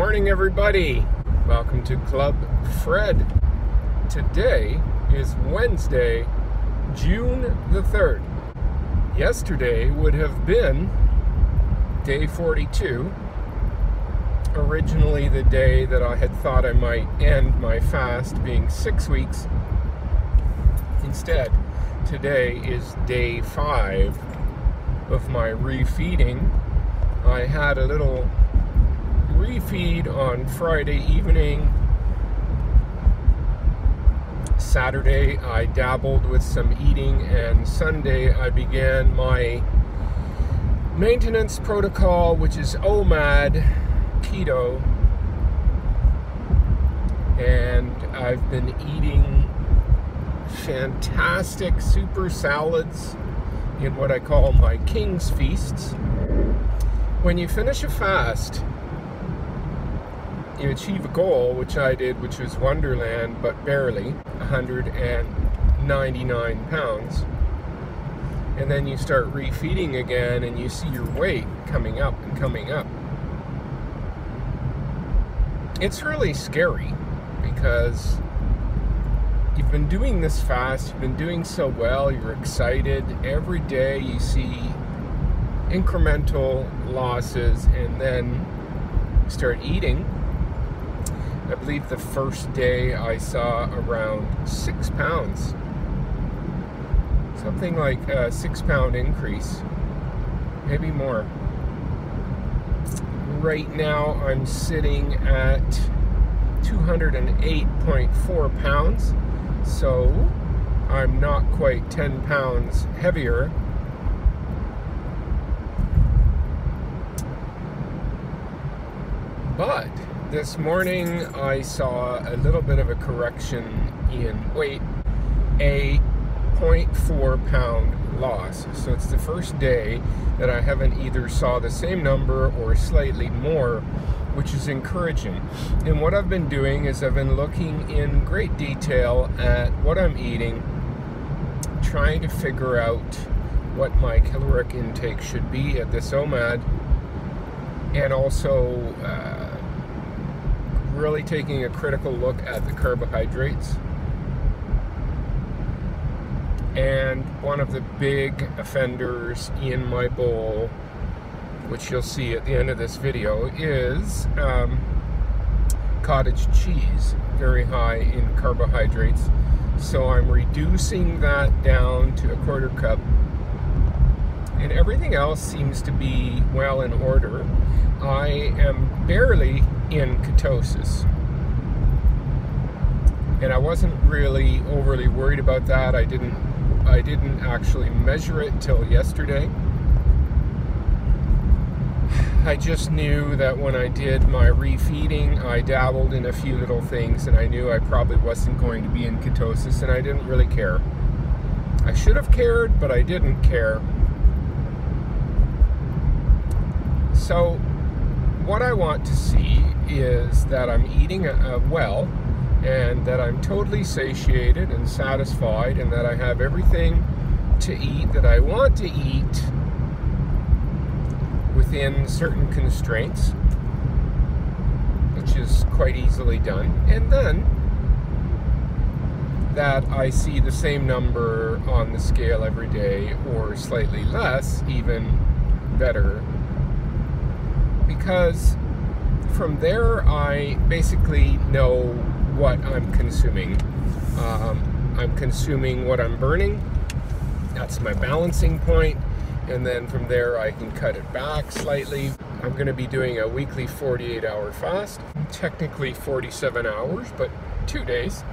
morning, everybody. Welcome to ClubFred. Today is Wednesday, June the 3rd. Yesterday would have been day 42, originally the day that I had thought I might end my fast, being 6 weeks. Instead, today is day 5 of my refeeding. I had a little refeed on Friday evening. Saturday I dabbled with some eating, and Sunday I began my maintenance protocol, which is OMAD, Keto, and I've been eating fantastic super salads in what I call my King's Feasts. When you finish a fast, you achieve a goal, which I did, which was Wonderland, but barely, 199 pounds. And then you start refeeding again, and you see your weight coming up and coming up. It's really scary, because you've been doing this fast, you've been doing so well, you're excited. Every day you see incremental losses, and then you start eating. I believe the first day I saw around 6 pounds. Something like a 6-pound increase, maybe more. Right now I'm sitting at 208.4 pounds, so I'm not quite 10 pounds heavier. But this morning I saw a little bit of a correction in weight, a 0.4 pound loss. So it's the first day that I haven't either saw the same number or slightly more, which is encouraging. And what I've been doing is I've been looking in great detail at what I'm eating, trying to figure out what my caloric intake should be at this OMAD, and also really taking a critical look at the carbohydrates. And one of the big offenders in my bowl, which you'll see at the end of this video, is cottage cheese, very high in carbohydrates. So I'm reducing that down to a 1/4 cup, and everything else seems to be well in order. I am barely in ketosis, and I wasn't really overly worried about that. I didn't actually measure it till yesterday. I just knew that when I did my refeeding, I dabbled in a few little things, and I knew I probably wasn't going to be in ketosis, and I didn't really care. I should have cared, but I didn't care. So what I want to see is that I'm eating well, and that I'm totally satiated and satisfied, and that I have everything to eat that I want to eat within certain constraints, which is quite easily done. And then that I see the same number on the scale every day, or slightly less, even better. Because from there I basically know what I'm consuming. I'm consuming what I'm burning. That's my balancing point. And then from there I can cut it back slightly. I'm going to be doing a weekly 48-hour fast. Technically 47 hours, but 2 days.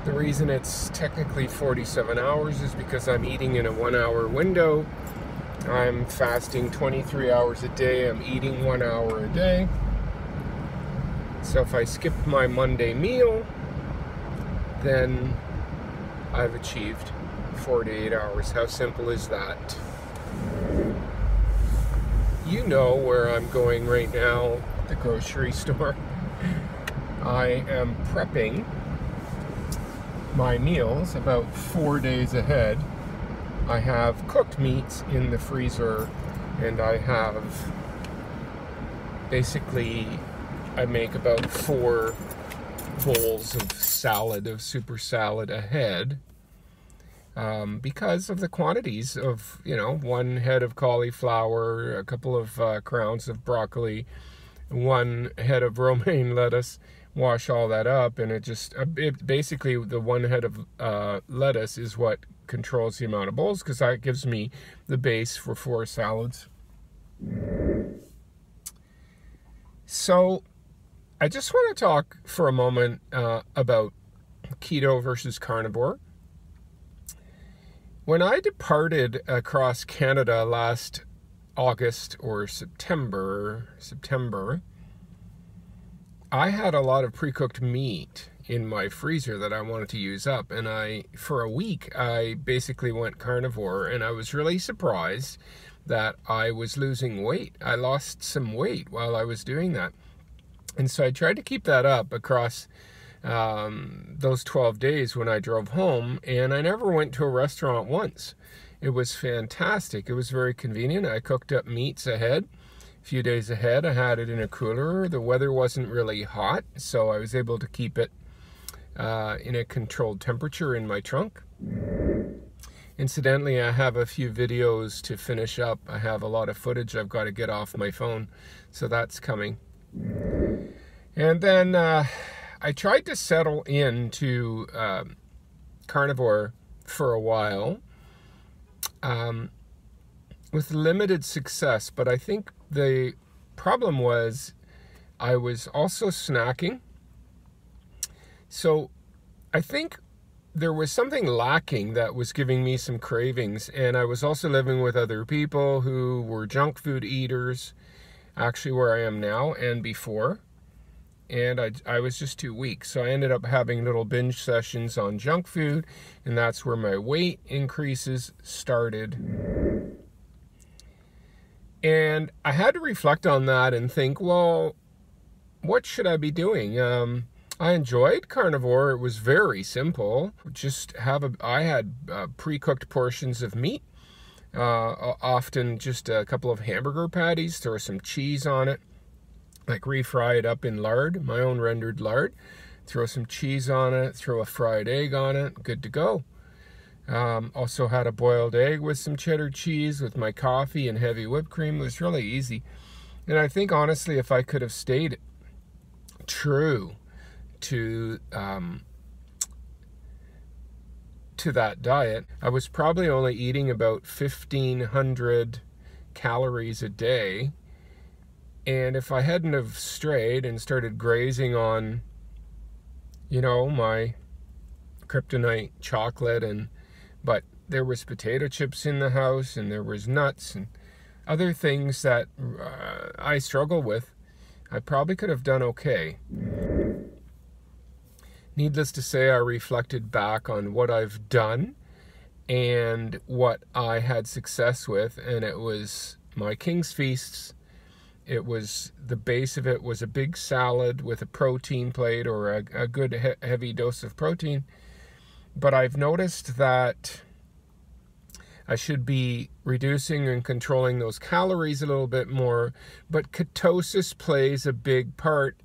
The reason it's technically 47 hours is because I'm eating in a 1-hour window. I'm fasting 23 hours a day. I'm eating 1 hour a day. So if I skip my Monday meal, then I've achieved 48 hours. How simple is that? You know where I'm going right now, the grocery store. I am prepping my meals about 4 days ahead. I have cooked meats in the freezer, and I have basically I make about 4 bowls of salad, of super salad a head, because of the quantities of, 1 head of cauliflower, a couple of crowns of broccoli, 1 head of romaine lettuce. Wash all that up, and it basically, the 1 head of lettuce is what controls the amount of bowls, because that gives me the base for 4 salads. So I just want to talk for a moment about keto versus carnivore. When I departed across Canada last August or September, I had a lot of pre-cooked meat in my freezer that I wanted to use up, and for a week, I basically went carnivore, and I was really surprised that I was losing weight. I lost some weight while I was doing that. And so I tried to keep that up across those 12 days when I drove home, and I never went to a restaurant once. It was fantastic. It was very convenient. I cooked up meats ahead. A few days ahead, I had it in a cooler. The weather wasn't really hot, so I was able to keep it in a controlled temperature in my trunk. Incidentally, I have a few videos to finish up. I have a lot of footage I've got to get off my phone, so that's coming. And then I tried to settle into carnivore for a while, with limited success, but I think the problem was I was also snacking. So I think there was something lacking that was giving me some cravings, and I was also living with other people who were junk food eaters, actually where I am now and before, and I was just too weak. So I ended up having little binge sessions on junk food, and that's where my weight increases started. And I had to reflect on that and think, well, what should I be doing? I enjoyed carnivore. It was very simple. I had pre-cooked portions of meat, often just a couple of hamburger patties, throw some cheese on it, like refry it up in lard, my own rendered lard, throw some cheese on it, throw a fried egg on it, good to go. Also had a boiled egg with some cheddar cheese with my coffee and heavy whipped cream. It was really easy. And I think, honestly, if I could have stayed true to that diet, I was probably only eating about 1,500 calories a day. And if I hadn't have strayed and started grazing on, my kryptonite chocolate, but there was potato chips in the house, and there was nuts and other things that I struggle with, I probably could have done okay. Needless to say, I reflected back on what I've done and what I had success with, and it was my King's Feasts. It was, the base of it was a big salad with a protein plate, or a good heavy dose of protein. But I've noticed that I should be reducing and controlling those calories a little bit more, but ketosis plays a big part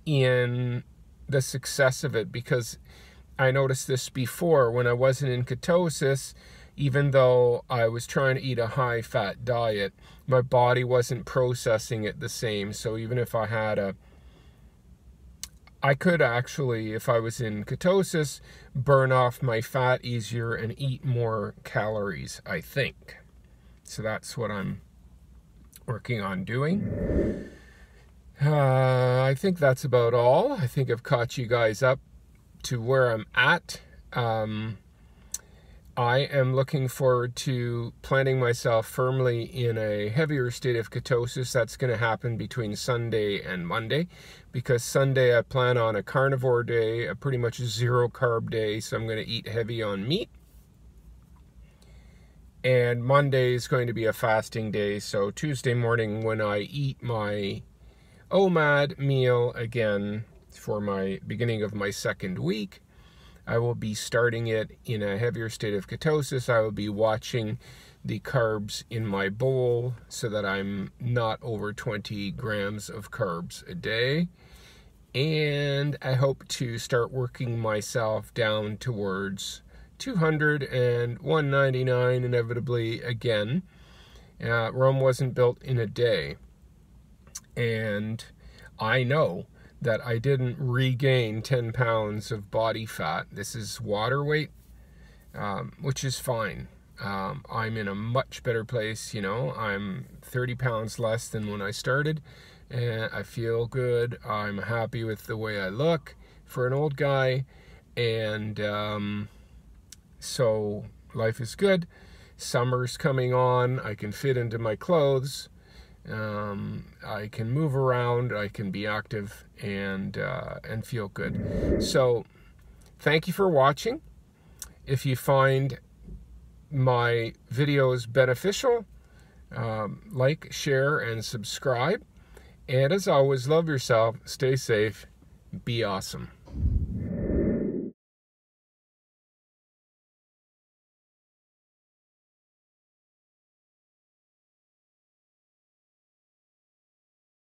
in the success of it, because I noticed this before when I wasn't in ketosis. Even though I was trying to eat a high-fat diet, my body wasn't processing it the same. So even if I could actually, if I was in ketosis, burn off my fat easier and eat more calories, I think. So that's what I'm working on doing. I think that's about all. I think I've caught you guys up to where I'm at. I am looking forward to planting myself firmly in a heavier state of ketosis. That's going to happen between Sunday and Monday, because Sunday I plan on a carnivore day, a pretty much zero carb day, so I'm going to eat heavy on meat. And Monday is going to be a fasting day, so Tuesday morning when I eat my OMAD meal again for my beginning of my second week, I will be starting it in a heavier state of ketosis. I will be watching the carbs in my bowl so that I'm not over 20 grams of carbs a day. And I hope to start working myself down towards 200 and 199 inevitably again. Rome wasn't built in a day. And I know that I didn't regain 10 pounds of body fat. This is water weight, which is fine. I'm in a much better place, you know. I'm 30 pounds less than when I started, and I feel good. I'm happy with the way I look for an old guy, and so life is good. Summer's coming on. I can fit into my clothes. I can move around. I can be active and feel good. So thank you for watching. If you find my videos beneficial, like, share, and subscribe. And as always, love yourself, stay safe, be awesome.